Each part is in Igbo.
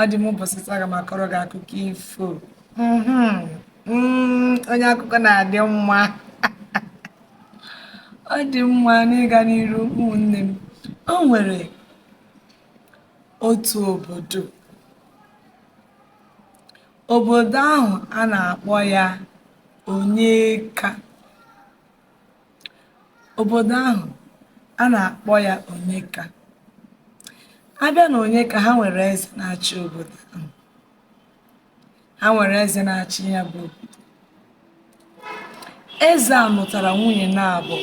ọ dị m ụbọchị taa aga m akọrọ gị akụkọ ifo. Onye akụkọ na-adị mma. Ọ dị mma n'ịga n'iru ụmụnne m. O nwere otu obodo ahụ a na-akpọ ya Onyeka. Obodo ahụ a na-akpọ ya Onyeka. Abịa na Onyeka, ha nwere eze na-achị obodo ahụ. Ha nwere eze na-achị ya bụ obodo. Eze a mụtara nwunye na-abụ.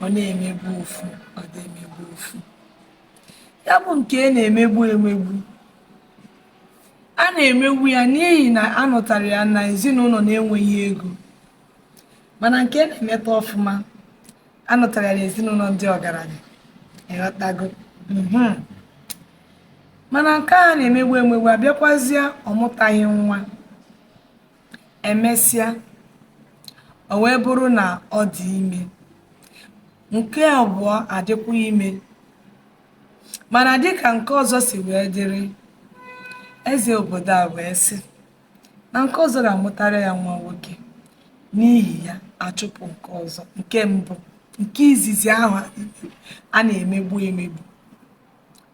Ọ na-emegbu ofu, ọ na-emegbu ofu. Ya bụ nke na-emegbu emegbu. A na-emegbu ya n'ihi na a nụtara ya na ezinụlọ na-enweghị ego. Mana nke na-emeta ọfụma, a nụtara ya na ezinụlọ ndị ọgaranya. Ịghọtago? Mana nke a na-emegbu emegbu abịakwazịa ọmụtaghị nwa. Emesịa, o wee bụrụ na ọ dị ime. Nke abụọ adịkwa ime. Mana dịka nke ọzọ si wee dịrị, eze obodo a wee sị na nke ọzọ ga-amụtara ya nwa nwoke. N'ihi ya, achụpụ nke ọzọ, nke mbụ, nke izizi ahụ a na-emegbu emegbu.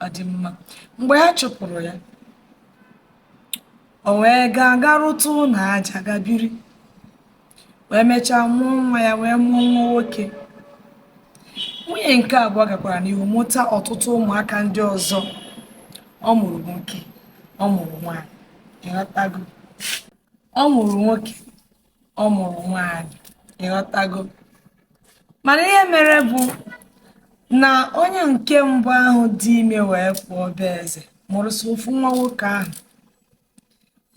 Ọ dị mma. Mgbe ha chụpụrụ ya, o wee gaa rụtụ ụlọ aja ga biri. Wee mechaa mụọ nwa ya, wee mụọ nwa nwoke. Nwunye nke abụọ gakwara n'ihu mụta ọtụtụ ụmụaka ndị ọzọ. Ọ mụrụ nwoke, ọ mụrụ nwaanyị. Ịghọtago? Ọ mụrụ nwoke, ọ mụrụ nwaanyị. Ịghọtago? Mana ihe mere bụ na onye nke mbụ ahụ dị ime wee pụọ be eze mụrụsị ofu nwa nwoke ahụ.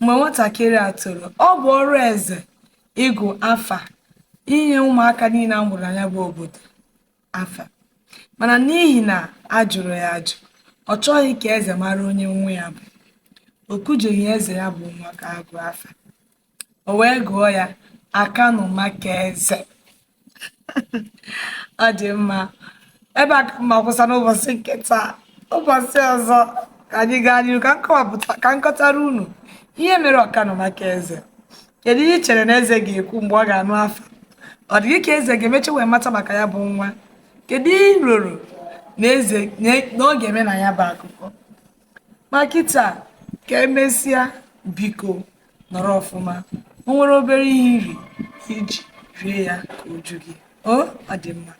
Mgbe nwatakịrị a toro, ọ bụ ọrụ eze ịgụ afa, inye ụmụaka niile a mụrụ anya bụ obodo afa. Mana n'ihi na a jụrụ ya ajụ, ọ chọghị ka eze mara onye nwa ya bụ. O kujeghị eze ya bụ nwa ka agụ afa. O wee gụọ ya Akanụmaka eze. Ọ dị mma. Ebe a ka mma kwụsa n'ụbọchị nke taa. Ụbọchị ọzọ ka anyị gaa n'ihu ka m kọtara unu ihe mere Ọkanụmaka eze. Kedu ihe i chere na eze ga-ekwu mgbe ọ ga-anụ afa? Ọ dịghị ka eze ga-emechi wee mata maka ya bụ nwa? Kedu ihe i roro na eze na ọ ga-eme na ya bụ akụkọ? Ma kịta ka emesịa, biko nọrọ ọfụma. O nwere obere ihe iri iji rie ya ka o ju gị. Ọ dị mma.